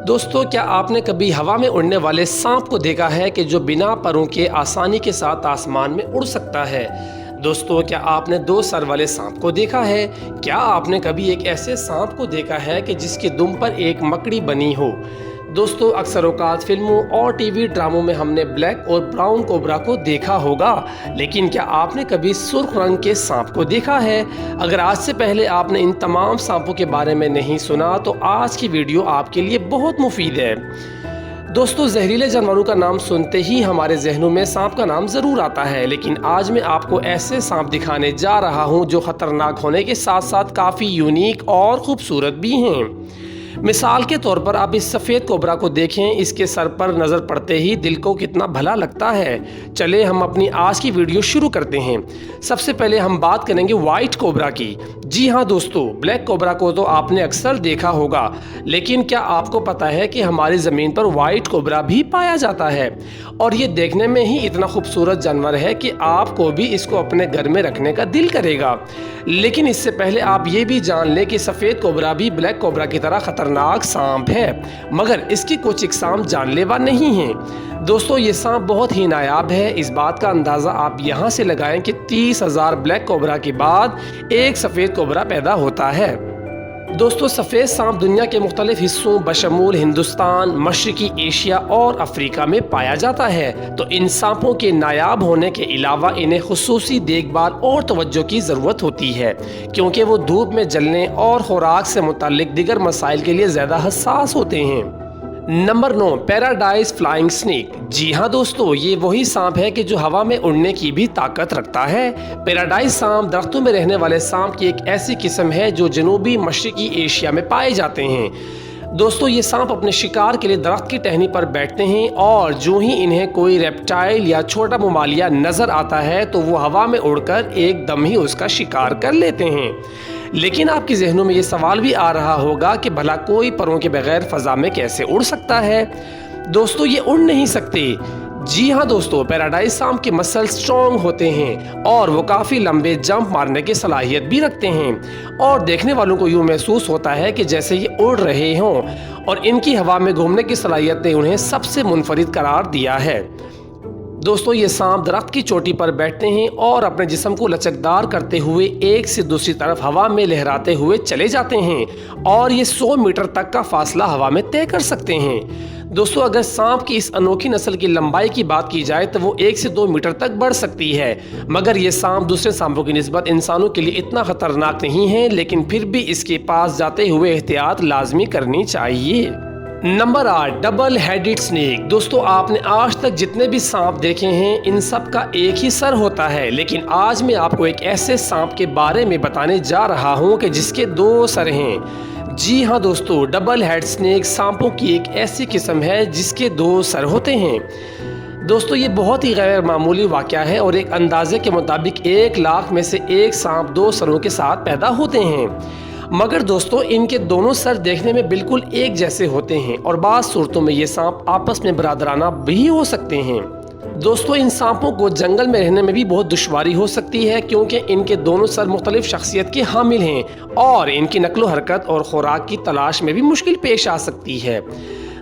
दोस्तों, क्या आपने कभी हवा में उड़ने वाले सांप को देखा है कि जो बिना परों के आसानी के साथ आसमान में उड़ सकता है? दोस्तों, क्या आपने दो सर वाले सांप को देखा है? क्या आपने कभी एक ऐसे सांप को देखा है कि जिसके दुम पर एक मकड़ी बनी हो? दोस्तों, अक्सर औकात फिल्मों और टीवी ड्रामों में हमने ब्लैक और ब्राउन कोबरा को देखा होगा, लेकिन क्या आपने कभी सुर्ख रंग के सांप को देखा है? अगर आज से पहले आपने इन तमाम सांपों के बारे में नहीं सुना तो आज की वीडियो आपके लिए बहुत मुफीद है। दोस्तों, जहरीले जानवरों का नाम सुनते ही हमारे जहनों में सांप का नाम ज़रूर आता है, लेकिन आज मैं आपको ऐसे सांप दिखाने जा रहा हूं जो ख़तरनाक होने के साथ साथ काफ़ी यूनिक और ख़ूबसूरत भी हैं। मिसाल के तौर पर आप इस सफ़ेद कोबरा को देखें, इसके सर पर नज़र पड़ते ही दिल को कितना भला लगता है। चले हम अपनी आज की वीडियो शुरू करते हैं। सबसे पहले हम बात करेंगे वाइट कोबरा की। जी हाँ दोस्तों, ब्लैक कोबरा को तो आपने अक्सर देखा होगा, लेकिन क्या आपको पता है कि हमारी ज़मीन पर वाइट कोबरा भी पाया जाता है? और ये देखने में ही इतना खूबसूरत जानवर है कि आपको भी इसको अपने घर में रखने का दिल करेगा। लेकिन इससे पहले आप ये भी जान लें कि सफ़ेद कोबरा भी ब्लैक कोबरा की तरह खतरनाक सांप है, मगर इसकी कुछ इकसाम जानलेवा नहीं हैं। दोस्तों, ये सांप बहुत ही नायाब है। इस बात का अंदाज़ा आप यहाँ से लगाएं कि 30,000 ब्लैक कोबरा के बाद एक सफ़ेद कोबरा पैदा होता है। दोस्तों, सफ़ेद सांप दुनिया के मुख्तलिफ हिस्सों बशमूल हिंदुस्तान, मशरकी एशिया और अफ्रीका में पाया जाता है। तो इन सांपों के नायाब होने के अलावा इन्हें खुसूसी देखभाल और तवज्जो की ज़रूरत होती है, क्योंकि वो धूप में जलने और खुराक से मुताल्लिक दीगर मसाइल के लिए ज़्यादा हसास होते हैं। Number 9, paradise flying snake. जी हाँ दोस्तों, ये वही सांप है कि जो हवा में उड़ने की भी ताकत रखता है। पैराडाइज सांप दरख्तों में रहने वाले सांप की एक ऐसी किस्म है जो जनूबी मशरकी एशिया में पाए जाते हैं। दोस्तों, ये सांप अपने शिकार के लिए दरख्त की टहनी पर बैठते हैं और जो ही इन्हें कोई रेप्टाइल या छोटा ममालिया नज़र आता है तो वो हवा में उड़कर एकदम ही उसका शिकार कर लेते हैं। लेकिन आपके जहनों में ये सवाल भी आ रहा होगा कि भला कोई परों के बगैर फ़ज़ा में कैसे उड़ सकता है? दोस्तों, ये उड़ नहीं सकते। जी हाँ दोस्तों, पैराडाइज सांप के मसल स्ट्रॉन्ग होते हैं और वो काफ़ी लंबे जंप मारने की सलाहियत भी रखते हैं और देखने वालों को यूँ महसूस होता है कि जैसे ये उड़ रहे हों, और इनकी हवा में घूमने की सलाहियत ने उन्हें सबसे मुनफरिद करार दिया है। दोस्तों, ये सांप दरख्त की चोटी पर बैठते हैं और अपने जिस्म को लचकदार करते हुए एक से दूसरी तरफ हवा में लहराते हुए चले जाते हैं और ये 100 मीटर तक का फासला हवा में तय कर सकते हैं। दोस्तों, अगर सांप की इस अनोखी नस्ल की लंबाई की बात की जाए तो वो 1 से 2 मीटर तक बढ़ सकती है, मगर ये सांप दूसरे सांपों की निस्बत इंसानों के लिए इतना खतरनाक नहीं है, लेकिन फिर भी इसके पास जाते हुए एहतियात लाजमी करनी चाहिए। Number 8, double headed snake. दोस्तों, आपने आज तक जितने भी सांप देखे हैं इन सब का एक ही सर होता है, लेकिन आज मैं आपको एक ऐसे सांप के बारे में बताने जा रहा हूं कि जिसके 2 सर हैं। जी हाँ दोस्तों, डबल हेड स्नेक सांपों की एक ऐसी किस्म है जिसके 2 सर होते हैं। दोस्तों, ये बहुत ही गैर मामूली वाक़या है और एक अंदाजे के मुताबिक 1 लाख में से एक सांप 2 सरों के साथ पैदा होते हैं। मगर दोस्तों, इनके दोनों सर देखने में बिल्कुल एक जैसे होते हैं और बाज़ सूरतों में ये सांप आपस में बरादराना भी हो सकते हैं। दोस्तों, इन सांपों को जंगल में रहने में भी बहुत दुश्वारी हो सकती है, क्योंकि इनके दोनों सर मुख्तलिफ शख्सियत के हामिल हैं और इनकी नकलो हरकत और खुराक की तलाश में भी मुश्किल पेश आ सकती है।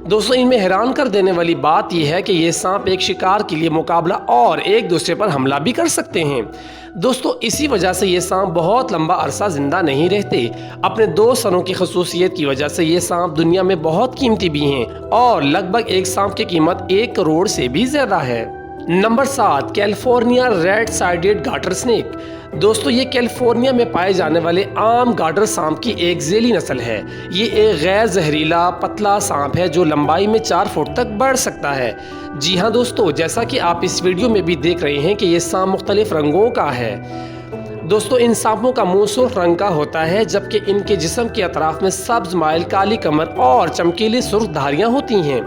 दोस्तों, इनमें हैरान कर देने वाली बात यह है कि ये सांप एक शिकार के लिए मुकाबला और एक दूसरे पर हमला भी कर सकते हैं। दोस्तों, इसी वजह से ये सांप बहुत लंबा अरसा जिंदा नहीं रहते। अपने 2 सरों की खसूसियत की वजह से ये सांप दुनिया में बहुत कीमती भी हैं और लगभग एक सांप की कीमत 1 करोड़ से भी ज़्यादा है। नंबर 7, कैलिफोर्निया रेड साइडेड गाटर स्नेक। दोस्तों, ये कैलिफोर्निया में पाए जाने वाले आम गाटर सांप की एक झेली नस्ल है। ये एक गैर जहरीला पतला सांप है जो लंबाई में 4 फुट तक बढ़ सकता है। जी हाँ दोस्तों, जैसा कि आप इस वीडियो में भी देख रहे हैं कि ये सांप मुख्तलिफ रंगों का है। दोस्तों, इन सांपों का मुंह सुर्ख रंग का होता है, जबकि इनके जिस्म के अतराफ में सब्ज माइल, काली कमर और चमकीली सुर्ख धारियाँ होती हैं।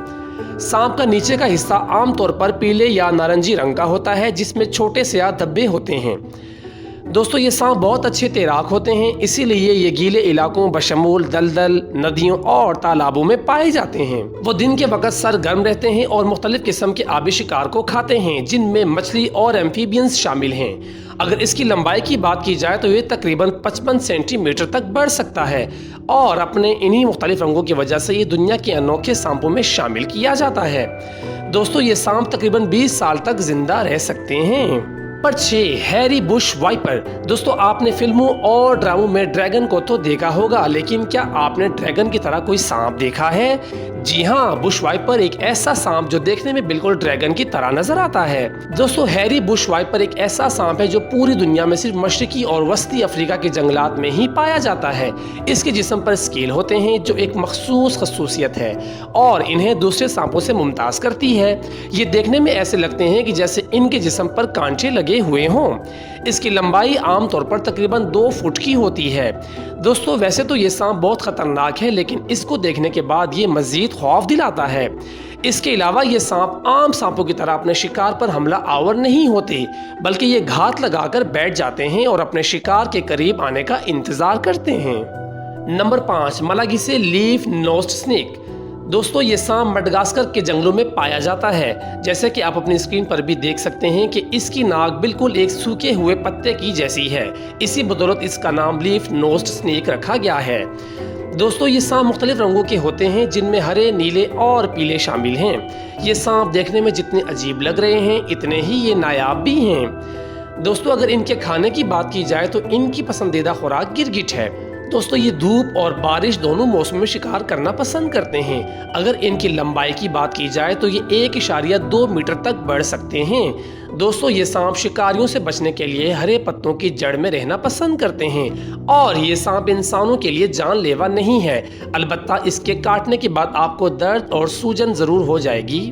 सांप का नीचे का हिस्सा आमतौर पर पीले या नारंगी रंग का होता है, जिसमें छोटे स्याह धब्बे होते हैं। दोस्तों ये सांप बहुत अच्छे तैराक होते हैं, इसीलिए ये गीले इलाकों बशमूल दलदल, नदियों और तालाबों में पाए जाते हैं। वो दिन के वक्त सरगर्म रहते हैं और मुख्तलिफ किस्म के आबी शिकार को खाते हैं, जिनमें मछली और एम्फीबियंस शामिल हैं। अगर इसकी लंबाई की बात की जाए तो ये तकरीबन 55 सेंटीमीटर तक बढ़ सकता है और अपने इन्हीं मुख्तलिफ रंगों की वजह से ये दुनिया के अनोखे सांपों में शामिल किया जाता है। दोस्तों ये सांप तकरीबन 20 साल तक जिंदा रह सकते हैं। Number 6, hairy bush viper. दोस्तों आपने फिल्मों और ड्रामों में ड्रैगन को तो देखा होगा, लेकिन क्या आपने ड्रैगन की तरह कोई सांप देखा है? जी हाँ, बुश वाइपर एक ऐसा सांप जो देखने में बिल्कुल ड्रैगन की तरह नजर आता है। दोस्तों हैरी बुश वाइपर एक ऐसा सांप है जो पूरी दुनिया में सिर्फ मशरकी और वस्ती अफ्रीका के जंगलात में ही पाया जाता है। इसके जिस्म पर स्केल होते हैं जो एक मखसूस खसूसियत है और इन्हें दूसरे सांपों से मुमताज करती है। ये देखने में ऐसे लगते हैं कि जैसे इनके जिस्म पर कांटे लगे हुए हों। इसकी लंबाई आमतौर पर तकरीबन 2 फुट की होती है। दोस्तों वैसे तो ये सांप बहुत खतरनाक है, लेकिन इसको देखने के बाद ये मजीद खौफ दिलाता है। इसके अलावा ये सांप आम सांपों की तरह अपने शिकार पर हमला आवर नहीं होते, बल्कि ये घात लगाकर बैठ जाते हैं और अपने शिकार के करीब आने का इंतजार करते हैं। Number 5, Malagasy leaf nosed snake. दोस्तों ये सांप मडगास्कर के जंगलों में पाया जाता है। जैसे कि आप अपनी स्क्रीन पर भी देख सकते हैं कि इसकी नाक बिल्कुल एक सूखे हुए पत्ते की जैसी है। इसी बदौलत इसका नाम लीफ नोस्ड स्नेक रखा गया है। दोस्तों ये सांप मुख्तलिफ रंगों के होते हैं, जिनमें हरे, नीले और पीले शामिल हैं। ये सांप देखने में जितने अजीब लग रहे हैं, इतने ही ये नायाब भी हैं। दोस्तों अगर इनके खाने की बात की जाए तो इनकी पसंदीदा खुराक गिरगिट है। दोस्तों ये धूप और बारिश दोनों मौसम में शिकार करना पसंद करते हैं। अगर इनकी लंबाई की बात की जाए तो ये 1.2 मीटर तक बढ़ सकते हैं। दोस्तों ये सांप शिकारियों से बचने के लिए हरे पत्तों की जड़ में रहना पसंद करते हैं और ये सांप इंसानों के लिए जानलेवा नहीं है। अलबत्ता इसके काटने के बाद आपको दर्द और सूजन जरूर हो जाएगी।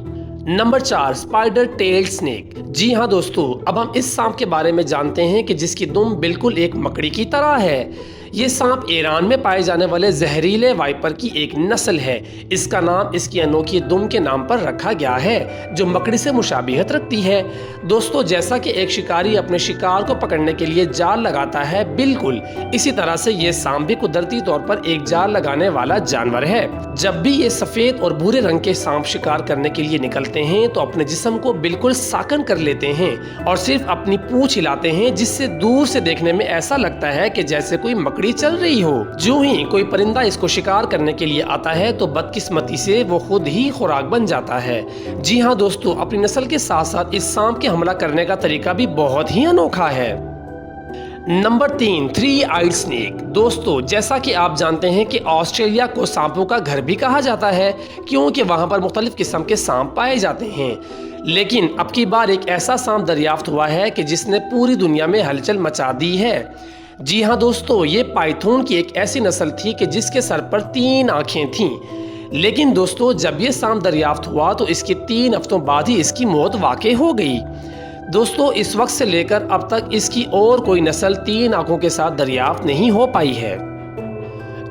Number 4, spider tailed snake. जी हाँ दोस्तों, अब हम इस सांप के बारे में जानते हैं कि जिसकी दुम बिल्कुल एक मकड़ी की तरह है। ये सांप ईरान में पाए जाने वाले जहरीले वाइपर की एक नस्ल है। इसका नाम इसकी अनोखी दुम के नाम पर रखा गया है, जो मकड़ी से मुशाबिहत रखती है। दोस्तों जैसा कि एक शिकारी अपने शिकार को पकड़ने के लिए जाल लगाता है, बिल्कुल इसी तरह से ये सांप भी कुदरती तौर पर एक जाल लगाने वाला जानवर है। जब भी ये सफेद और भूरे रंग के सांप शिकार करने के लिए निकलते हैं तो अपने जिस्म को बिल्कुल साकन कर लेते हैं और सिर्फ अपनी पूंछ हिलाते हैं, जिससे दूर से देखने में ऐसा लगता है कि जैसे कोई मकड़ी चल रही हो। जो ही कोई परिंदा इसको शिकार करने के लिए आता है तो बदकिस्मती से वो खुद ही खुराक बन जाता है। जी हाँ दोस्तों, अपनी नस्ल के साथ साथ इस सांप के हमला करने का तरीका भी बहुत ही अनोखा है। नंबर 3, 3 आइड स्नेक। दोस्तों जैसा कि आप जानते हैं कि ऑस्ट्रेलिया को सांपों का घर भी कहा जाता है, क्योंकि वहां पर मुख्तलिफ किस्म के सांप पाए जाते हैं। लेकिन अब की बार एक ऐसा सांप दरियाफ्त हुआ है कि जिसने पूरी दुनिया में हलचल मचा दी है। जी हाँ दोस्तों, ये पाइथन की एक ऐसी नस्ल थी कि जिसके सर पर 3 आंखें थीं। लेकिन दोस्तों जब ये सांप दरियाफ्त हुआ तो इसके 3 हफ्तों बाद ही इसकी मौत वाक़ई हो गई। दोस्तों इस वक्त से लेकर अब तक इसकी और कोई नस्ल 3 आंखों के साथ दरियाफ्त नहीं हो पाई है।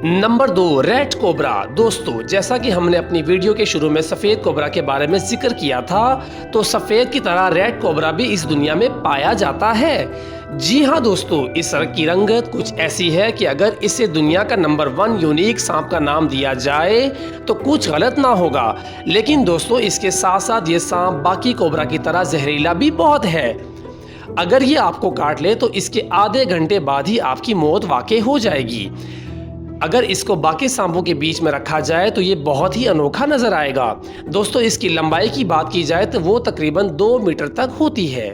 Number 2, red cobra. दोस्तों जैसा कि हमने अपनी वीडियो के शुरू में सफ़ेद कोबरा के बारे में जिक्र किया था, तो सफ़ेद की तरह रेड कोबरा भी इस दुनिया में पाया जाता है। जी हाँ दोस्तों, इस रंग की रंगत कुछ ऐसी है कि अगर इसे दुनिया का नंबर 1 यूनिक सांप का नाम दिया जाए तो कुछ गलत ना होगा। लेकिन दोस्तों इसके साथ साथ ये सांप बाकी कोबरा की तरह जहरीला भी बहुत है। अगर ये आपको काट ले तो इसके आधे घंटे बाद ही आपकी मौत वाक़ई हो जाएगी। अगर इसको बाकी सांपों के बीच में रखा जाए तो ये बहुत ही अनोखा नजर आएगा। दोस्तों इसकी लंबाई की बात की जाए तो वो तकरीबन 2 मीटर तक होती है।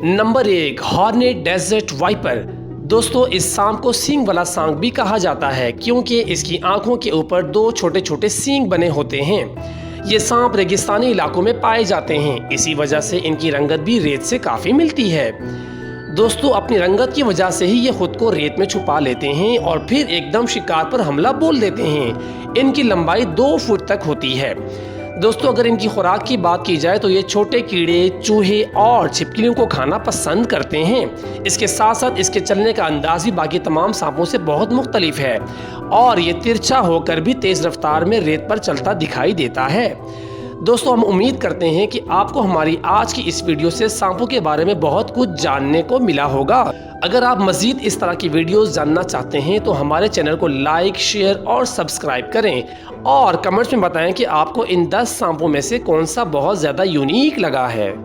Number 1, hornet desert viper. दोस्तों इस सांप को सींग वाला सांप भी कहा जाता है, क्योंकि इसकी आंखों के ऊपर 2 छोटे छोटे सींग बने होते हैं। ये सांप रेगिस्तानी इलाकों में पाए जाते हैं, इसी वजह से इनकी रंगत भी रेत से काफ़ी मिलती है। दोस्तों अपनी रंगत की वजह से ही ये खुद को रेत में छुपा लेते हैं और फिर एकदम शिकार पर हमला बोल देते हैं। इनकी लंबाई 2 फुट तक होती है। दोस्तों अगर इनकी खुराक की बात की जाए तो ये छोटे कीड़े, चूहे और छिपकलियों को खाना पसंद करते हैं। इसके साथ साथ इसके चलने का अंदाज भी बाकी तमाम सांपों से बहुत मुख्तलिफ है और ये तिरछा होकर भी तेज रफ्तार में रेत पर चलता दिखाई देता है। दोस्तों हम उम्मीद करते हैं कि आपको हमारी आज की इस वीडियो से सांपों के बारे में बहुत कुछ जानने को मिला होगा। अगर आप मजीद इस तरह की वीडियोस जानना चाहते हैं तो हमारे चैनल को लाइक, शेयर और सब्सक्राइब करें और कमेंट्स में बताएं कि आपको इन 10 सांपों में से कौन सा बहुत ज़्यादा यूनिक लगा है।